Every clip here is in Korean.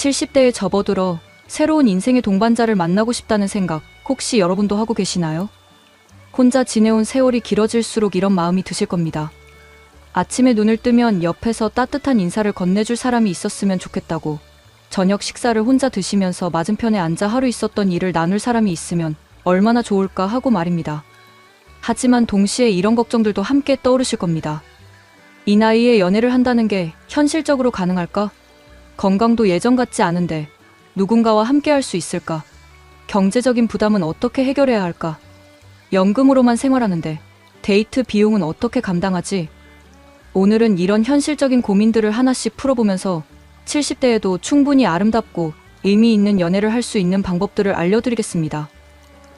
70대에 접어들어 새로운 인생의 동반자를 만나고 싶다는 생각 혹시 여러분도 하고 계시나요? 혼자 지내온 세월이 길어질수록 이런 마음이 드실 겁니다. 아침에 눈을 뜨면 옆에서 따뜻한 인사를 건네줄 사람이 있었으면 좋겠다고, 저녁 식사를 혼자 드시면서 맞은편에 앉아 하루 있었던 일을 나눌 사람이 있으면 얼마나 좋을까 하고 말입니다. 하지만 동시에 이런 걱정들도 함께 떠오르실 겁니다. 이 나이에 연애를 한다는 게 현실적으로 가능할까? 건강도 예전 같지 않은데 누군가와 함께 할 수 있을까? 경제적인 부담은 어떻게 해결해야 할까? 연금으로만 생활하는데 데이트 비용은 어떻게 감당하지? 오늘은 이런 현실적인 고민들을 하나씩 풀어보면서 70대에도 충분히 아름답고 의미 있는 연애를 할 수 있는 방법들을 알려드리겠습니다.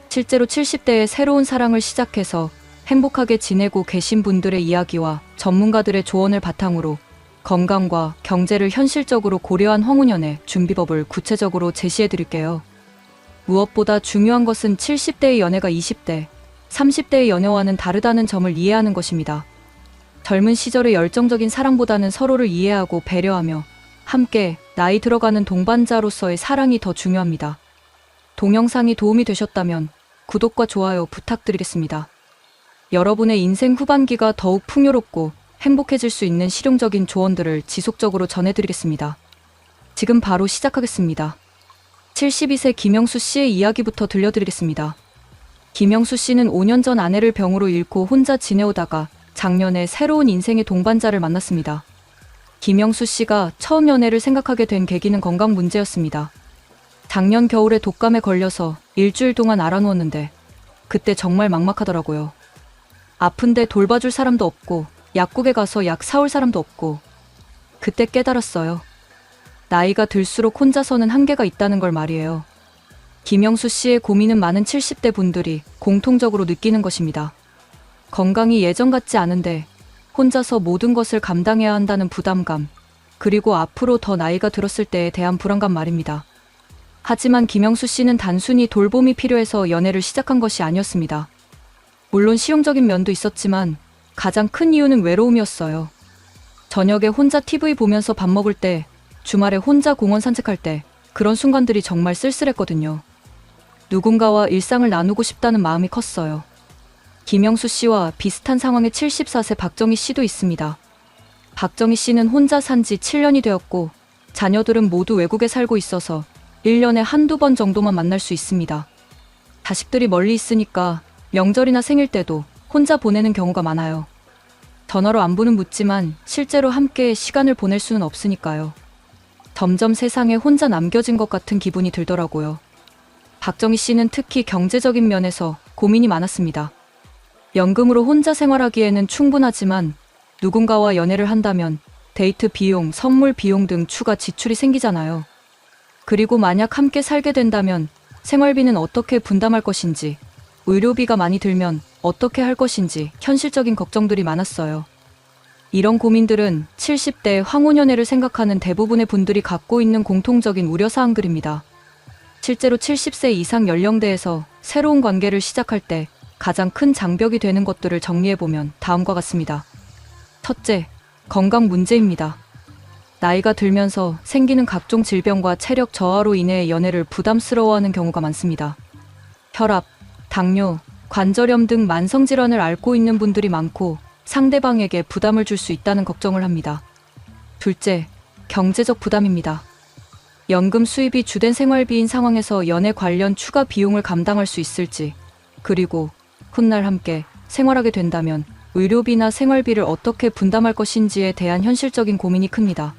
실제로 70대에 새로운 사랑을 시작해서 행복하게 지내고 계신 분들의 이야기와 전문가들의 조언을 바탕으로 건강과 경제를 현실적으로 고려한 황혼연애 준비법을 구체적으로 제시해드릴게요. 무엇보다 중요한 것은 70대의 연애가 20대, 30대의 연애와는 다르다는 점을 이해하는 것입니다. 젊은 시절의 열정적인 사랑보다는 서로를 이해하고 배려하며 함께 나이 들어가는 동반자로서의 사랑이 더 중요합니다. 동영상이 도움이 되셨다면 구독과 좋아요 부탁드리겠습니다. 여러분의 인생 후반기가 더욱 풍요롭고 행복해질 수 있는 실용적인 조언들을 지속적으로 전해드리겠습니다. 지금 바로 시작하겠습니다. 72세 김영수 씨의 이야기부터 들려드리겠습니다. 김영수 씨는 5년 전 아내를 병으로 잃고 혼자 지내오다가 작년에 새로운 인생의 동반자를 만났습니다. 김영수 씨가 처음 연애를 생각하게 된 계기는 건강 문제였습니다. 작년 겨울에 독감에 걸려서 일주일 동안 앓아누웠는데 그때 정말 막막하더라고요. 아픈데 돌봐줄 사람도 없고 약국에 가서 약 사올 사람도 없고, 그때 깨달았어요. 나이가 들수록 혼자서는 한계가 있다는 걸 말이에요. 김영수 씨의 고민은 많은 70대 분들이 공통적으로 느끼는 것입니다. 건강이 예전 같지 않은데 혼자서 모든 것을 감당해야 한다는 부담감, 그리고 앞으로 더 나이가 들었을 때에 대한 불안감 말입니다. 하지만 김영수 씨는 단순히 돌봄이 필요해서 연애를 시작한 것이 아니었습니다. 물론 실용적인 면도 있었지만 가장 큰 이유는 외로움이었어요. 저녁에 혼자 TV 보면서 밥 먹을 때, 주말에 혼자 공원 산책할 때, 그런 순간들이 정말 쓸쓸했거든요. 누군가와 일상을 나누고 싶다는 마음이 컸어요. 김영수 씨와 비슷한 상황의 74세 박정희 씨도 있습니다. 박정희 씨는 혼자 산 지 7년이 되었고 자녀들은 모두 외국에 살고 있어서 1년에 한두 번 정도만 만날 수 있습니다. 자식들이 멀리 있으니까 명절이나 생일 때도 혼자 보내는 경우가 많아요. 전화로 안부는 묻지만 실제로 함께 시간을 보낼 수는 없으니까요. 점점 세상에 혼자 남겨진 것 같은 기분이 들더라고요. 박정희 씨는 특히 경제적인 면에서 고민이 많았습니다. 연금으로 혼자 생활하기에는 충분하지만 누군가와 연애를 한다면 데이트 비용, 선물 비용 등 추가 지출이 생기잖아요. 그리고 만약 함께 살게 된다면 생활비는 어떻게 분담할 것인지, 의료비가 많이 들면 어떻게 할 것인지 현실적인 걱정들이 많았어요. 이런 고민들은 70대 황혼연애를 생각하는 대부분의 분들이 갖고 있는 공통적인 우려사항들입니다. 실제로 70세 이상 연령대에서 새로운 관계를 시작할 때 가장 큰 장벽이 되는 것들을 정리해보면 다음과 같습니다. 첫째, 건강 문제입니다. 나이가 들면서 생기는 각종 질병과 체력 저하로 인해 연애를 부담스러워하는 경우가 많습니다. 혈압, 당뇨, 관절염 등 만성질환을 앓고 있는 분들이 많고 상대방에게 부담을 줄 수 있다는 걱정을 합니다. 둘째, 경제적 부담입니다. 연금 수입이 주된 생활비인 상황에서 연애 관련 추가 비용을 감당할 수 있을지, 그리고 훗날 함께 생활하게 된다면 의료비나 생활비를 어떻게 분담할 것인지에 대한 현실적인 고민이 큽니다.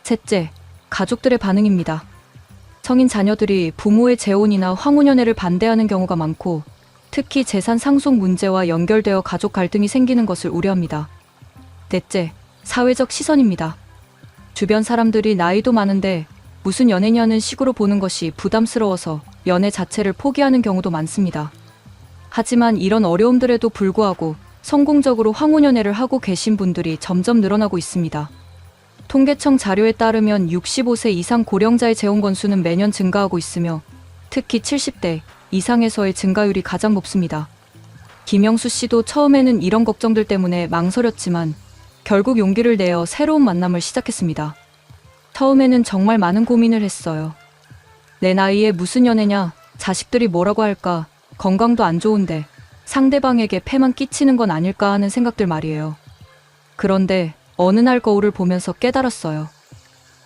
셋째, 가족들의 반응입니다. 성인 자녀들이 부모의 재혼이나 황혼연애를 반대하는 경우가 많고 특히 재산 상속 문제와 연결되어 가족 갈등이 생기는 것을 우려합니다. 넷째, 사회적 시선입니다. 주변 사람들이 나이도 많은데 무슨 연애냐는 식으로 보는 것이 부담스러워서 연애 자체를 포기하는 경우도 많습니다. 하지만 이런 어려움들에도 불구하고 성공적으로 황혼연애를 하고 계신 분들이 점점 늘어나고 있습니다. 통계청 자료에 따르면 65세 이상 고령자의 재혼 건수는 매년 증가하고 있으며 특히 70대 이상에서의 증가율이 가장 높습니다. 김영수 씨도 처음에는 이런 걱정들 때문에 망설였지만 결국 용기를 내어 새로운 만남을 시작했습니다. 처음에는 정말 많은 고민을 했어요. 내 나이에 무슨 연애냐, 자식들이 뭐라고 할까, 건강도 안 좋은데 상대방에게 폐만 끼치는 건 아닐까 하는 생각들 말이에요. 그런데 어느 날 거울을 보면서 깨달았어요.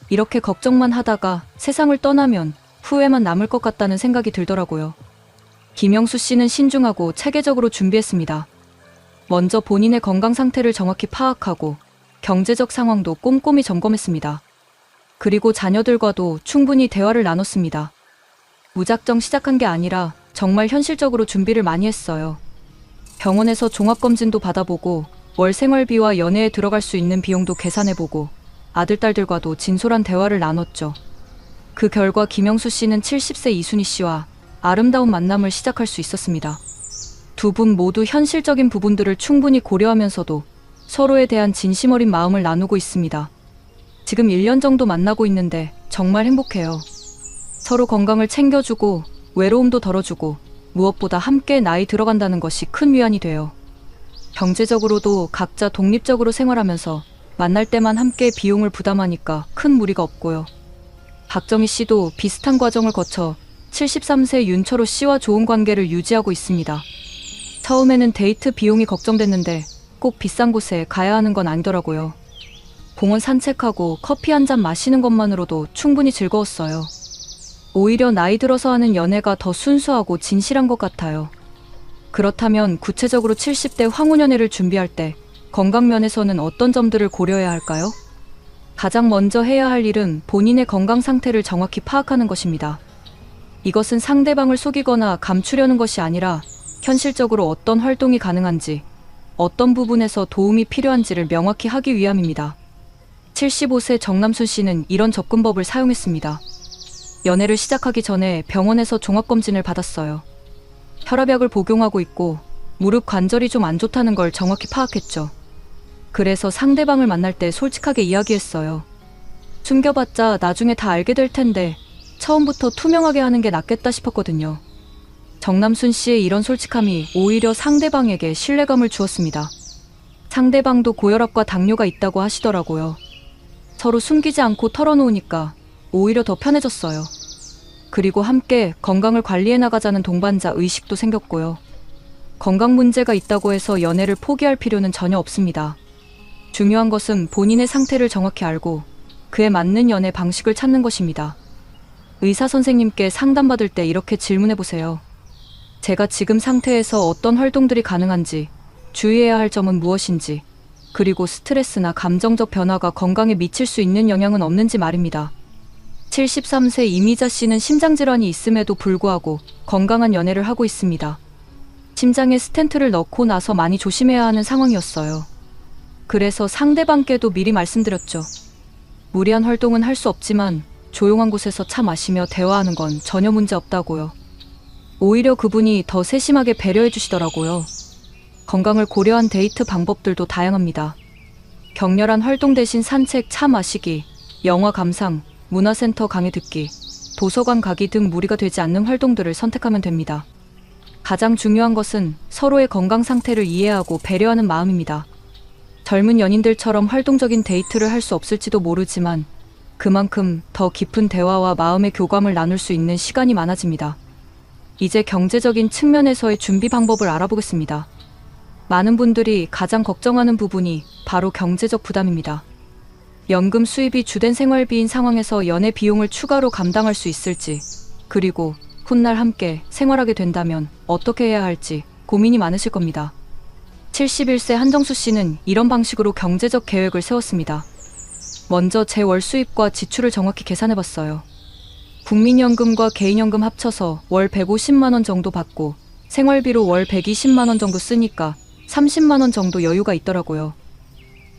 이렇게 걱정만 하다가 세상을 떠나면 후회만 남을 것 같다는 생각이 들더라고요. 김영수 씨는 신중하고 체계적으로 준비했습니다. 먼저 본인의 건강 상태를 정확히 파악하고 경제적 상황도 꼼꼼히 점검했습니다. 그리고 자녀들과도 충분히 대화를 나눴습니다. 무작정 시작한 게 아니라 정말 현실적으로 준비를 많이 했어요. 병원에서 종합검진도 받아보고 월 생활비와 연애에 들어갈 수 있는 비용도 계산해보고 아들, 딸들과도 진솔한 대화를 나눴죠. 그 결과 김영수 씨는 70세 이순희 씨와 아름다운 만남을 시작할 수 있었습니다. 두 분 모두 현실적인 부분들을 충분히 고려하면서도 서로에 대한 진심 어린 마음을 나누고 있습니다. 지금 1년 정도 만나고 있는데 정말 행복해요. 서로 건강을 챙겨주고 외로움도 덜어주고 무엇보다 함께 나이 들어간다는 것이 큰 위안이 돼요. 경제적으로도 각자 독립적으로 생활하면서 만날 때만 함께 비용을 부담하니까 큰 무리가 없고요. 박정희 씨도 비슷한 과정을 거쳐 73세 윤철호 씨와 좋은 관계를 유지하고 있습니다. 처음에는 데이트 비용이 걱정됐는데 꼭 비싼 곳에 가야 하는 건 아니더라고요. 공원 산책하고 커피 한 잔 마시는 것만으로도 충분히 즐거웠어요. 오히려 나이 들어서 하는 연애가 더 순수하고 진실한 것 같아요. 그렇다면 구체적으로 70대 황혼연애를 준비할 때 건강 면에서는 어떤 점들을 고려해야 할까요? 가장 먼저 해야 할 일은 본인의 건강 상태를 정확히 파악하는 것입니다. 이것은 상대방을 속이거나 감추려는 것이 아니라 현실적으로 어떤 활동이 가능한지, 어떤 부분에서 도움이 필요한지를 명확히 하기 위함입니다. 75세 정남순 씨는 이런 접근법을 사용했습니다. 연애를 시작하기 전에 병원에서 종합검진을 받았어요. 혈압약을 복용하고 있고 무릎 관절이 좀 안 좋다는 걸 정확히 파악했죠. 그래서 상대방을 만날 때 솔직하게 이야기했어요. 숨겨봤자 나중에 다 알게 될 텐데 처음부터 투명하게 하는 게 낫겠다 싶었거든요. 정남순 씨의 이런 솔직함이 오히려 상대방에게 신뢰감을 주었습니다. 상대방도 고혈압과 당뇨가 있다고 하시더라고요. 서로 숨기지 않고 털어놓으니까 오히려 더 편해졌어요. 그리고 함께 건강을 관리해 나가자는 동반자 의식도 생겼고요. 건강 문제가 있다고 해서 연애를 포기할 필요는 전혀 없습니다. 중요한 것은 본인의 상태를 정확히 알고 그에 맞는 연애 방식을 찾는 것입니다. 의사 선생님께 상담받을 때 이렇게 질문해보세요. 제가 지금 상태에서 어떤 활동들이 가능한지, 주의해야 할 점은 무엇인지, 그리고 스트레스나 감정적 변화가 건강에 미칠 수 있는 영향은 없는지 말입니다. 73세 이미자 씨는 심장질환이 있음에도 불구하고 건강한 연애를 하고 있습니다. 심장에 스텐트를 넣고 나서 많이 조심해야 하는 상황이었어요. 그래서 상대방께도 미리 말씀드렸죠. 무리한 활동은 할 수 없지만 조용한 곳에서 차 마시며 대화하는 건 전혀 문제 없다고요. 오히려 그분이 더 세심하게 배려해 주시더라고요. 건강을 고려한 데이트 방법들도 다양합니다. 격렬한 활동 대신 산책, 차 마시기, 영화 감상, 문화센터 강의 듣기, 도서관 가기 등 무리가 되지 않는 활동들을 선택하면 됩니다. 가장 중요한 것은 서로의 건강 상태를 이해하고 배려하는 마음입니다. 젊은 연인들처럼 활동적인 데이트를 할 수 없을지도 모르지만 그만큼 더 깊은 대화와 마음의 교감을 나눌 수 있는 시간이 많아집니다. 이제 경제적인 측면에서의 준비 방법을 알아보겠습니다. 많은 분들이 가장 걱정하는 부분이 바로 경제적 부담입니다. 연금 수입이 주된 생활비인 상황에서 연애 비용을 추가로 감당할 수 있을지, 그리고 훗날 함께 생활하게 된다면 어떻게 해야 할지 고민이 많으실 겁니다. 71세 한정수 씨는 이런 방식으로 경제적 계획을 세웠습니다. 먼저 제 월 수입과 지출을 정확히 계산해봤어요. 국민연금과 개인연금 합쳐서 월 150만 원 정도 받고 생활비로 월 120만 원 정도 쓰니까 30만 원 정도 여유가 있더라고요.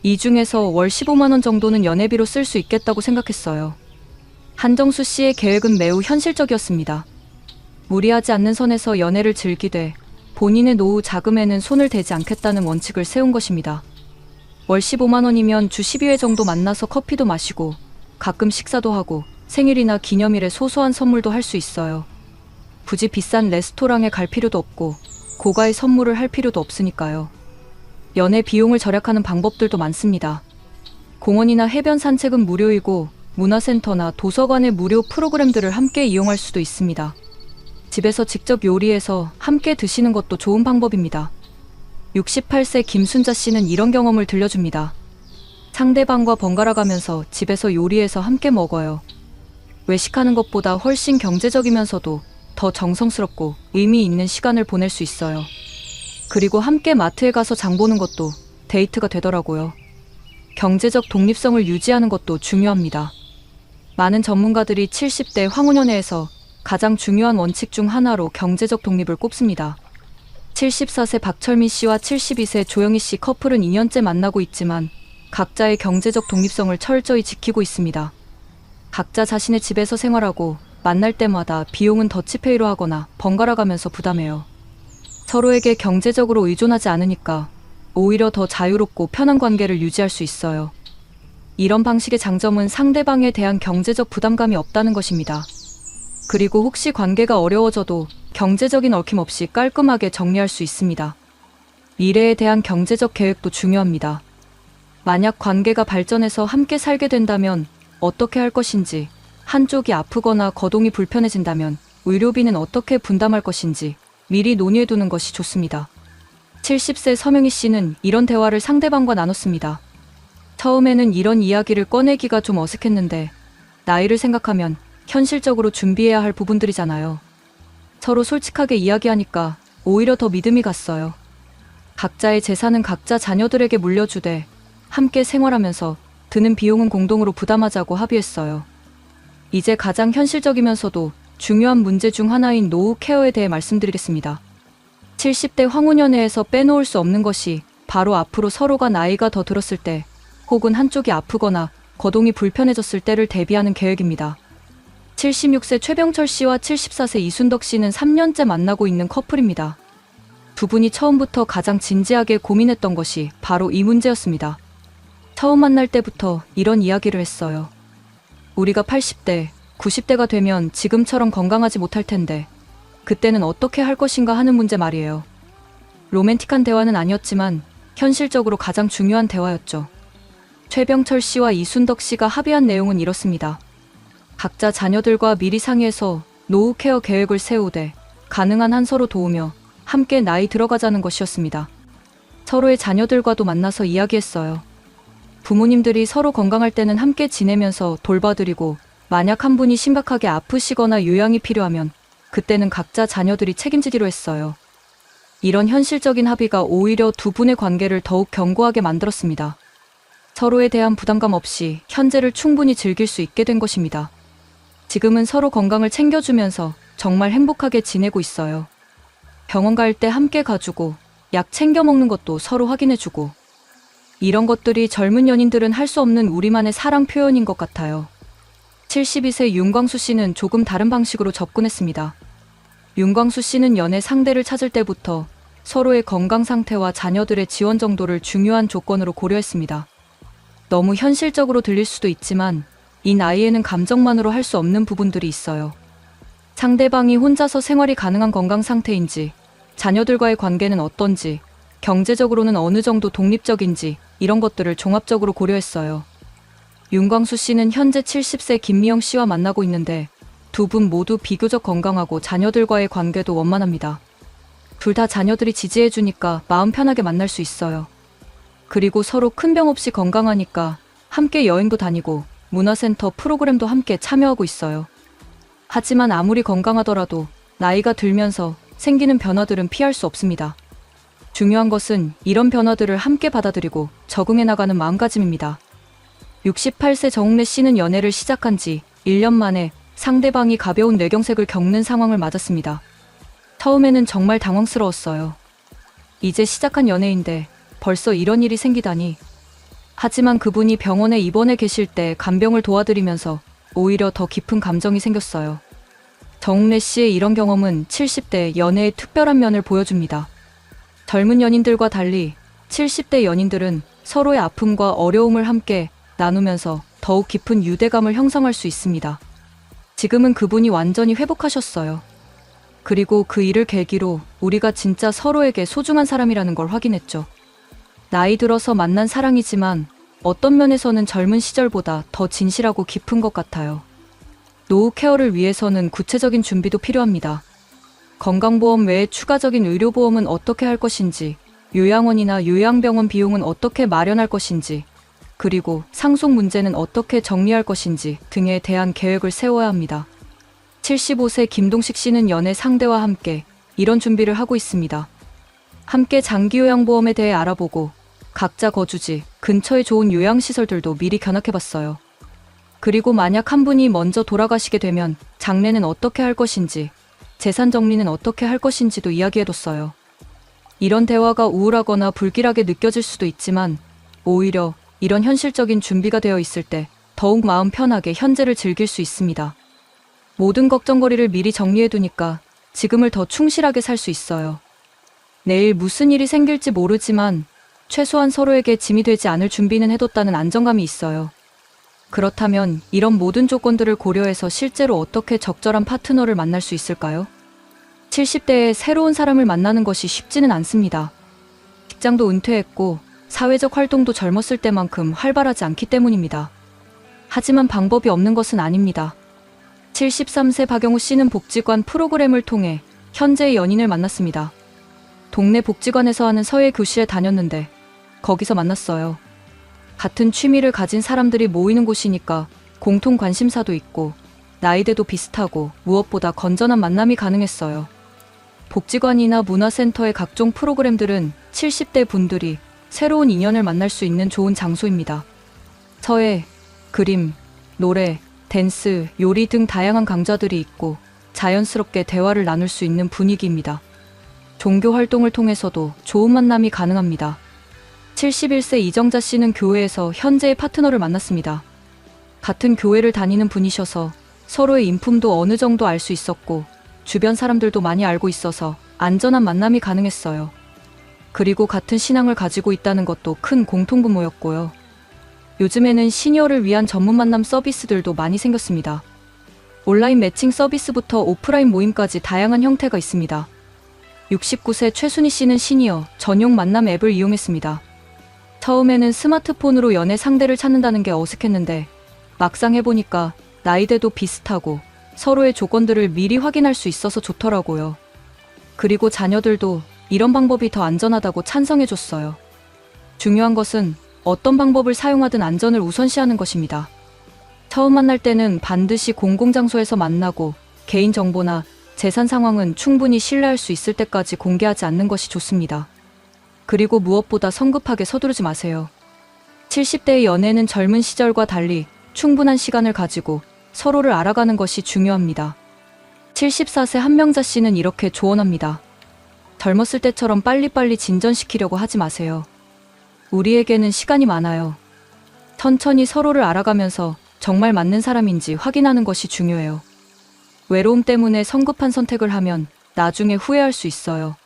이 중에서 월 15만 원 정도는 연애비로 쓸 수 있겠다고 생각했어요. 한정수 씨의 계획은 매우 현실적이었습니다. 무리하지 않는 선에서 연애를 즐기되 본인의 노후 자금에는 손을 대지 않겠다는 원칙을 세운 것입니다. 월 15만 원이면 주 12회 정도 만나서 커피도 마시고 가끔 식사도 하고 생일이나 기념일에 소소한 선물도 할 수 있어요. 굳이 비싼 레스토랑에 갈 필요도 없고 고가의 선물을 할 필요도 없으니까요. 연애 비용을 절약하는 방법들도 많습니다. 공원이나 해변 산책은 무료이고 문화센터나 도서관의 무료 프로그램들을 함께 이용할 수도 있습니다. 집에서 직접 요리해서 함께 드시는 것도 좋은 방법입니다. 68세 김순자 씨는 이런 경험을 들려줍니다. 상대방과 번갈아 가면서 집에서 요리해서 함께 먹어요. 외식하는 것보다 훨씬 경제적이면서도 더 정성스럽고 의미 있는 시간을 보낼 수 있어요. 그리고 함께 마트에 가서 장 보는 것도 데이트가 되더라고요. 경제적 독립성을 유지하는 것도 중요합니다. 많은 전문가들이 70대 황혼연애에서 가장 중요한 원칙 중 하나로 경제적 독립을 꼽습니다. 74세 박철민 씨와 72세 조영희 씨 커플은 2년째 만나고 있지만 각자의 경제적 독립성을 철저히 지키고 있습니다. 각자 자신의 집에서 생활하고 만날 때마다 비용은 더치페이로 하거나 번갈아 가면서 부담해요. 서로에게 경제적으로 의존하지 않으니까 오히려 더 자유롭고 편한 관계를 유지할 수 있어요. 이런 방식의 장점은 상대방에 대한 경제적 부담감이 없다는 것입니다. 그리고 혹시 관계가 어려워져도 경제적인 얽힘 없이 깔끔하게 정리할 수 있습니다. 미래에 대한 경제적 계획도 중요합니다. 만약 관계가 발전해서 함께 살게 된다면 어떻게 할 것인지, 한쪽이 아프거나 거동이 불편해진다면 의료비는 어떻게 분담할 것인지 미리 논의해두는 것이 좋습니다. 70세 서명희 씨는 이런 대화를 상대방과 나눴습니다. 처음에는 이런 이야기를 꺼내기가 좀 어색했는데 나이를 생각하면 현실적으로 준비해야 할 부분들이잖아요. 서로 솔직하게 이야기하니까 오히려 더 믿음이 갔어요. 각자의 재산은 각자 자녀들에게 물려주되 함께 생활하면서 드는 비용은 공동으로 부담하자고 합의했어요. 이제 가장 현실적이면서도 중요한 문제 중 하나인 노후 케어에 대해 말씀드리겠습니다. 70대 황혼연애에서 빼놓을 수 없는 것이 바로 앞으로 서로가 나이가 더 들었을 때 혹은 한쪽이 아프거나 거동이 불편해졌을 때를 대비하는 계획입니다. 76세 최병철 씨와 74세 이순덕 씨는 3년째 만나고 있는 커플입니다. 두 분이 처음부터 가장 진지하게 고민했던 것이 바로 이 문제였습니다. 처음 만날 때부터 이런 이야기를 했어요. 우리가 80대, 90대가 되면 지금처럼 건강하지 못할 텐데 그때는 어떻게 할 것인가 하는 문제 말이에요. 로맨틱한 대화는 아니었지만 현실적으로 가장 중요한 대화였죠. 최병철 씨와 이순덕 씨가 합의한 내용은 이렇습니다. 각자 자녀들과 미리 상의해서 노후 케어 계획을 세우되 가능한 한 서로 도우며 함께 나이 들어가자는 것이었습니다. 서로의 자녀들과도 만나서 이야기했어요. 부모님들이 서로 건강할 때는 함께 지내면서 돌봐드리고 만약 한 분이 심각하게 아프시거나 요양이 필요하면 그때는 각자 자녀들이 책임지기로 했어요. 이런 현실적인 합의가 오히려 두 분의 관계를 더욱 견고하게 만들었습니다. 서로에 대한 부담감 없이 현재를 충분히 즐길 수 있게 된 것입니다. 지금은 서로 건강을 챙겨주면서 정말 행복하게 지내고 있어요. 병원 갈 때 함께 가주고 약 챙겨 먹는 것도 서로 확인해주고 이런 것들이 젊은 연인들은 할 수 없는 우리만의 사랑 표현인 것 같아요. 72세 윤광수 씨는 조금 다른 방식으로 접근했습니다. 윤광수 씨는 연애 상대를 찾을 때부터 서로의 건강 상태와 자녀들의 지원 정도를 중요한 조건으로 고려했습니다. 너무 현실적으로 들릴 수도 있지만 이 나이에는 감정만으로 할 수 없는 부분들이 있어요. 상대방이 혼자서 생활이 가능한 건강 상태인지, 자녀들과의 관계는 어떤지, 경제적으로는 어느 정도 독립적인지 이런 것들을 종합적으로 고려했어요. 윤광수 씨는 현재 70세 김미영 씨와 만나고 있는데 두 분 모두 비교적 건강하고 자녀들과의 관계도 원만합니다. 둘 다 자녀들이 지지해주니까 마음 편하게 만날 수 있어요. 그리고 서로 큰 병 없이 건강하니까 함께 여행도 다니고 문화센터 프로그램도 함께 참여하고 있어요. 하지만 아무리 건강하더라도 나이가 들면서 생기는 변화들은 피할 수 없습니다. 중요한 것은 이런 변화들을 함께 받아들이고 적응해 나가는 마음가짐입니다. 68세 정웅래 씨는 연애를 시작한 지 1년 만에 상대방이 가벼운 뇌경색을 겪는 상황을 맞았습니다. 처음에는 정말 당황스러웠어요. 이제 시작한 연애인데 벌써 이런 일이 생기다니. 하지만 그분이 병원에 입원해 계실 때 간병을 도와드리면서 오히려 더 깊은 감정이 생겼어요. 정웅래 씨의 이런 경험은 70대 연애의 특별한 면을 보여줍니다. 젊은 연인들과 달리 70대 연인들은 서로의 아픔과 어려움을 함께 나누면서 더욱 깊은 유대감을 형성할 수 있습니다. 지금은 그분이 완전히 회복하셨어요. 그리고 그 일을 계기로 우리가 진짜 서로에게 소중한 사람이라는 걸 확인했죠. 나이 들어서 만난 사랑이지만 어떤 면에서는 젊은 시절보다 더 진실하고 깊은 것 같아요. 노후 케어를 위해서는 구체적인 준비도 필요합니다. 건강보험 외에 추가적인 의료보험은 어떻게 할 것인지, 요양원이나 요양병원 비용은 어떻게 마련할 것인지, 그리고 상속 문제는 어떻게 정리할 것인지 등에 대한 계획을 세워야 합니다. 75세 김동식 씨는 연애 상대와 함께 이런 준비를 하고 있습니다. 함께 장기요양보험에 대해 알아보고 각자 거주지 근처에 좋은 요양시설들도 미리 견학해봤어요. 그리고 만약 한 분이 먼저 돌아가시게 되면 장례는 어떻게 할 것인지, 재산 정리는 어떻게 할 것인지도 이야기해뒀어요. 이런 대화가 우울하거나 불길하게 느껴질 수도 있지만 오히려 이런 현실적인 준비가 되어 있을 때 더욱 마음 편하게 현재를 즐길 수 있습니다. 모든 걱정거리를 미리 정리해두니까 지금을 더 충실하게 살 수 있어요. 내일 무슨 일이 생길지 모르지만 최소한 서로에게 짐이 되지 않을 준비는 해뒀다는 안정감이 있어요. 그렇다면 이런 모든 조건들을 고려해서 실제로 어떻게 적절한 파트너를 만날 수 있을까요? 70대에 새로운 사람을 만나는 것이 쉽지는 않습니다. 직장도 은퇴했고 사회적 활동도 젊었을 때만큼 활발하지 않기 때문입니다. 하지만 방법이 없는 것은 아닙니다. 73세 박영우 씨는 복지관 프로그램을 통해 현재의 연인을 만났습니다. 동네 복지관에서 하는 서예 교실에 다녔는데 거기서 만났어요. 같은 취미를 가진 사람들이 모이는 곳이니까 공통 관심사도 있고 나이대도 비슷하고 무엇보다 건전한 만남이 가능했어요. 복지관이나 문화센터의 각종 프로그램들은 70대 분들이 새로운 인연을 만날 수 있는 좋은 장소입니다. 서예, 그림, 노래, 댄스, 요리 등 다양한 강좌들이 있고 자연스럽게 대화를 나눌 수 있는 분위기입니다. 종교 활동을 통해서도 좋은 만남이 가능합니다. 71세 이정자 씨는 교회에서 현재의 파트너를 만났습니다. 같은 교회를 다니는 분이셔서 서로의 인품도 어느 정도 알 수 있었고 주변 사람들도 많이 알고 있어서 안전한 만남이 가능했어요. 그리고 같은 신앙을 가지고 있다는 것도 큰 공통분모였고요. 요즘에는 시니어를 위한 전문 만남 서비스들도 많이 생겼습니다. 온라인 매칭 서비스부터 오프라인 모임까지 다양한 형태가 있습니다. 69세 최순희 씨는 시니어 전용 만남 앱을 이용했습니다. 처음에는 스마트폰으로 연애 상대를 찾는다는 게 어색했는데 막상 해보니까 나이대도 비슷하고 서로의 조건들을 미리 확인할 수 있어서 좋더라고요. 그리고 자녀들도 이런 방법이 더 안전하다고 찬성해줬어요. 중요한 것은 어떤 방법을 사용하든 안전을 우선시하는 것입니다. 처음 만날 때는 반드시 공공장소에서 만나고 개인정보나 재산 상황은 충분히 신뢰할 수 있을 때까지 공개하지 않는 것이 좋습니다. 그리고 무엇보다 성급하게 서두르지 마세요. 70대의 연애는 젊은 시절과 달리 충분한 시간을 가지고 서로를 알아가는 것이 중요합니다. 74세 한명자 씨는 이렇게 조언합니다. 젊었을 때처럼 빨리빨리 진전시키려고 하지 마세요. 우리에게는 시간이 많아요. 천천히 서로를 알아가면서 정말 맞는 사람인지 확인하는 것이 중요해요. 외로움 때문에 성급한 선택을 하면 나중에 후회할 수 있어요.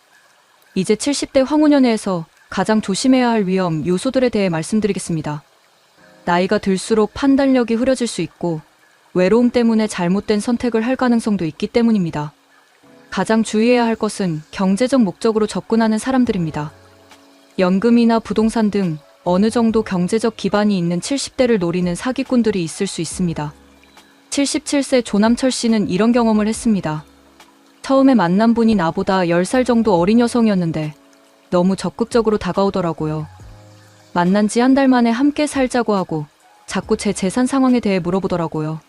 이제 70대 황혼연애에서 가장 조심해야 할 위험 요소들에 대해 말씀드리겠습니다. 나이가 들수록 판단력이 흐려질 수 있고 외로움 때문에 잘못된 선택을 할 가능성도 있기 때문입니다. 가장 주의해야 할 것은 경제적 목적으로 접근하는 사람들입니다. 연금이나 부동산 등 어느 정도 경제적 기반이 있는 70대를 노리는 사기꾼들이 있을 수 있습니다. 77세 조남철 씨는 이런 경험을 했습니다. 처음에 만난 분이 나보다 10살 정도 어린 여성이었는데 너무 적극적으로 다가오더라고요. 만난 지 한 달 만에 함께 살자고 하고 자꾸 제 재산 상황에 대해 물어보더라고요.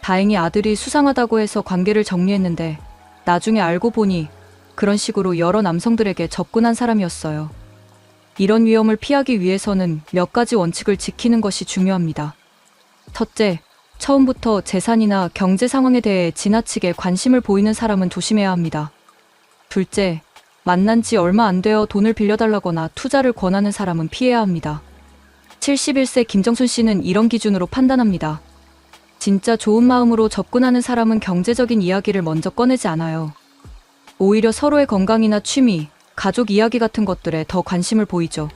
다행히 아들이 수상하다고 해서 관계를 정리했는데 나중에 알고 보니 그런 식으로 여러 남성들에게 접근한 사람이었어요. 이런 위험을 피하기 위해서는 몇 가지 원칙을 지키는 것이 중요합니다. 첫째, 처음부터 재산이나 경제 상황에 대해 지나치게 관심을 보이는 사람은 조심해야 합니다. 둘째, 만난 지 얼마 안 되어 돈을 빌려달라거나 투자를 권하는 사람은 피해야 합니다. 71세 김정순 씨는 이런 기준으로 판단합니다. 진짜 좋은 마음으로 접근하는 사람은 경제적인 이야기를 먼저 꺼내지 않아요. 오히려 서로의 건강이나 취미, 가족 이야기 같은 것들에 더 관심을 보이죠.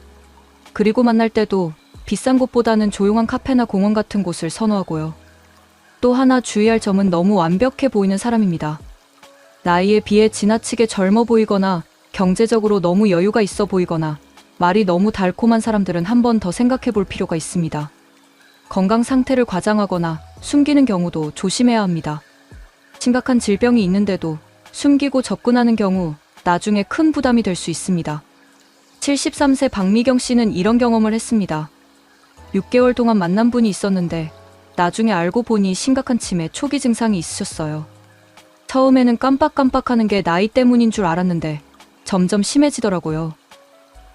그리고 만날 때도 비싼 곳보다는 조용한 카페나 공원 같은 곳을 선호하고요. 또 하나 주의할 점은 너무 완벽해 보이는 사람입니다. 나이에 비해 지나치게 젊어 보이거나 경제적으로 너무 여유가 있어 보이거나 말이 너무 달콤한 사람들은 한 번 더 생각해 볼 필요가 있습니다. 건강 상태를 과장하거나 숨기는 경우도 조심해야 합니다. 심각한 질병이 있는데도 숨기고 접근하는 경우 나중에 큰 부담이 될 수 있습니다. 73세 박미경 씨는 이런 경험을 했습니다. 6개월 동안 만난 분이 있었는데 나중에 알고 보니 심각한 치매 초기 증상이 있으셨어요. 처음에는 깜빡깜빡하는 게 나이 때문인 줄 알았는데 점점 심해지더라고요.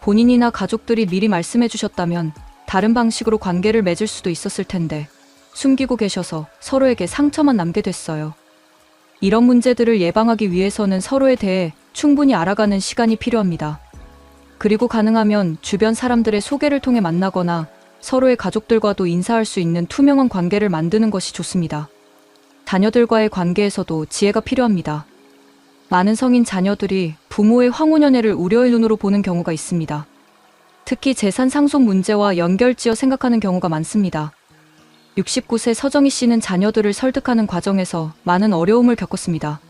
본인이나 가족들이 미리 말씀해 주셨다면 다른 방식으로 관계를 맺을 수도 있었을 텐데 숨기고 계셔서 서로에게 상처만 남게 됐어요. 이런 문제들을 예방하기 위해서는 서로에 대해 충분히 알아가는 시간이 필요합니다. 그리고 가능하면 주변 사람들의 소개를 통해 만나거나 서로의 가족들과도 인사할 수 있는 투명한 관계를 만드는 것이 좋습니다. 자녀들과의 관계에서도 지혜가 필요합니다. 많은 성인 자녀들이 부모의 황혼연애를 우려의 눈으로 보는 경우가 있습니다. 특히 재산 상속 문제와 연결지어 생각하는 경우가 많습니다. 69세 서정희 씨는 자녀들을 설득하는 과정에서 많은 어려움을 겪었습니다.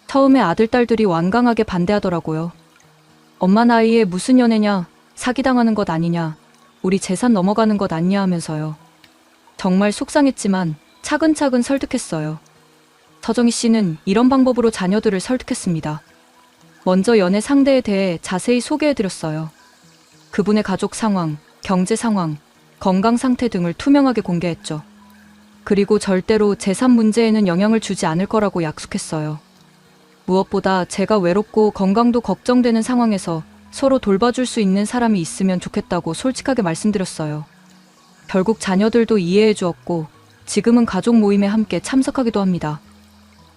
처음에 아들, 딸들이 완강하게 반대하더라고요. 엄마 나이에 무슨 연애냐, 사기당하는 것 아니냐, 우리 재산 넘어가는 것 아니냐 하면서요. 정말 속상했지만 차근차근 설득했어요. 서정희 씨는 이런 방법으로 자녀들을 설득했습니다. 먼저 연애 상대에 대해 자세히 소개해드렸어요. 그분의 가족 상황, 경제 상황, 건강 상태 등을 투명하게 공개했죠. 그리고 절대로 재산 문제에는 영향을 주지 않을 거라고 약속했어요. 무엇보다 제가 외롭고 건강도 걱정되는 상황에서 서로 돌봐줄 수 있는 사람이 있으면 좋겠다고 솔직하게 말씀드렸어요. 결국 자녀들도 이해해 주었고 지금은 가족 모임에 함께 참석하기도 합니다.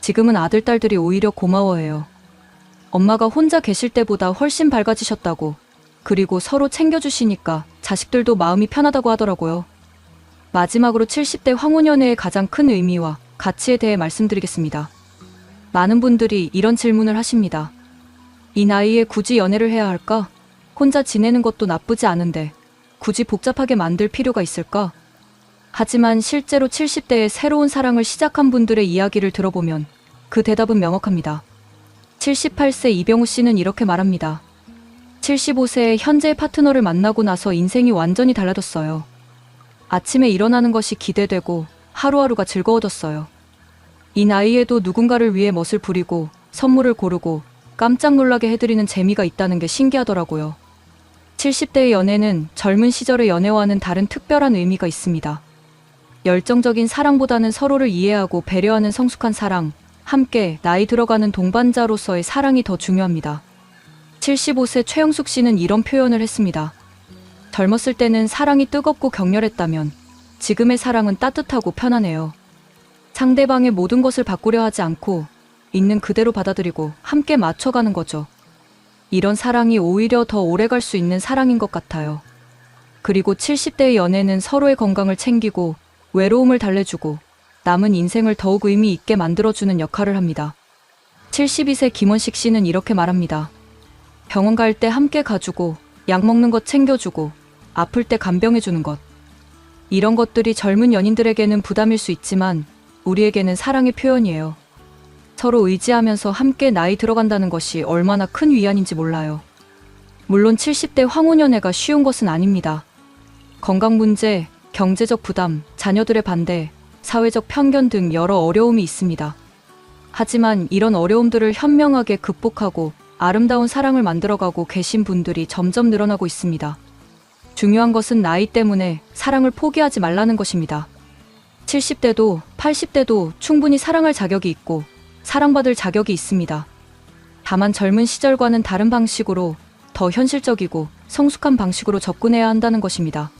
지금은 아들, 딸들이 오히려 고마워해요. 엄마가 혼자 계실 때보다 훨씬 밝아지셨다고, 그리고 서로 챙겨주시니까 자식들도 마음이 편하다고 하더라고요. 마지막으로 70대 황혼연애의 가장 큰 의미와 가치에 대해 말씀드리겠습니다. 많은 분들이 이런 질문을 하십니다. 이 나이에 굳이 연애를 해야 할까? 혼자 지내는 것도 나쁘지 않은데 굳이 복잡하게 만들 필요가 있을까? 하지만 실제로 70대에 새로운 사랑을 시작한 분들의 이야기를 들어보면 그 대답은 명확합니다. 78세 이병우 씨는 이렇게 말합니다. 75세에 현재의 파트너를 만나고 나서 인생이 완전히 달라졌어요. 아침에 일어나는 것이 기대되고 하루하루가 즐거워졌어요. 이 나이에도 누군가를 위해 멋을 부리고 선물을 고르고 깜짝 놀라게 해드리는 재미가 있다는 게 신기하더라고요. 70대의 연애는 젊은 시절의 연애와는 다른 특별한 의미가 있습니다. 열정적인 사랑보다는 서로를 이해하고 배려하는 성숙한 사랑, 함께 나이 들어가는 동반자로서의 사랑이 더 중요합니다. 75세 최영숙 씨는 이런 표현을 했습니다. 젊었을 때는 사랑이 뜨겁고 격렬했다면 지금의 사랑은 따뜻하고 편안해요. 상대방의 모든 것을 바꾸려 하지 않고 있는 그대로 받아들이고 함께 맞춰가는 거죠. 이런 사랑이 오히려 더 오래 갈 수 있는 사랑인 것 같아요. 그리고 70대의 연애는 서로의 건강을 챙기고 외로움을 달래주고 남은 인생을 더욱 의미 있게 만들어주는 역할을 합니다. 72세 김원식 씨는 이렇게 말합니다. 병원 갈 때 함께 가주고 약 먹는 것 챙겨주고 아플 때 간병해주는 것. 이런 것들이 젊은 연인들에게는 부담일 수 있지만 우리에게는 사랑의 표현이에요. 서로 의지하면서 함께 나이 들어간다는 것이 얼마나 큰 위안인지 몰라요. 물론 70대 황혼연애가 쉬운 것은 아닙니다. 건강 문제, 경제적 부담, 자녀들의 반대, 사회적 편견 등 여러 어려움이 있습니다. 하지만 이런 어려움들을 현명하게 극복하고 아름다운 사랑을 만들어가고 계신 분들이 점점 늘어나고 있습니다. 중요한 것은 나이 때문에 사랑을 포기하지 말라는 것입니다. 70대도 80대도 충분히 사랑할 자격이 있고 사랑받을 자격이 있습니다. 다만 젊은 시절과는 다른 방식으로 더 현실적이고 성숙한 방식으로 접근해야 한다는 것입니다.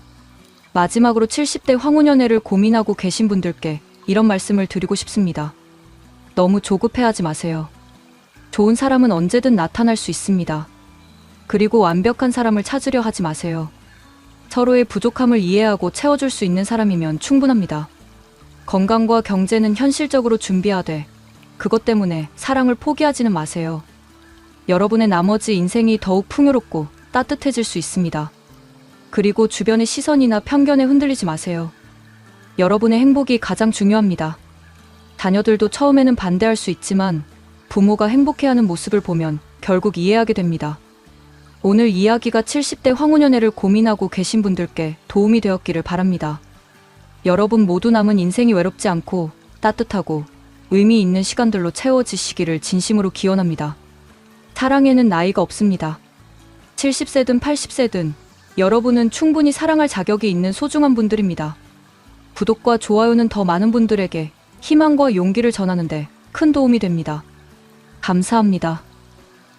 마지막으로 70대 황혼연애를 고민하고 계신 분들께 이런 말씀을 드리고 싶습니다. 너무 조급해하지 마세요. 좋은 사람은 언제든 나타날 수 있습니다. 그리고 완벽한 사람을 찾으려 하지 마세요. 서로의 부족함을 이해하고 채워줄 수 있는 사람이면 충분합니다. 건강과 경제는 현실적으로 준비하되 그것 때문에 사랑을 포기하지는 마세요. 여러분의 나머지 인생이 더욱 풍요롭고 따뜻해질 수 있습니다. 그리고 주변의 시선이나 편견에 흔들리지 마세요. 여러분의 행복이 가장 중요합니다. 자녀들도 처음에는 반대할 수 있지만 부모가 행복해하는 모습을 보면 결국 이해하게 됩니다. 오늘 이야기가 70대 황혼연애를 고민하고 계신 분들께 도움이 되었기를 바랍니다. 여러분 모두 남은 인생이 외롭지 않고 따뜻하고 의미 있는 시간들로 채워지시기를 진심으로 기원합니다. 사랑에는 나이가 없습니다. 70세든 80세든 여러분은 충분히 사랑할 자격이 있는 소중한 분들입니다. 구독과 좋아요는 더 많은 분들에게 희망과 용기를 전하는데 큰 도움이 됩니다. 감사합니다.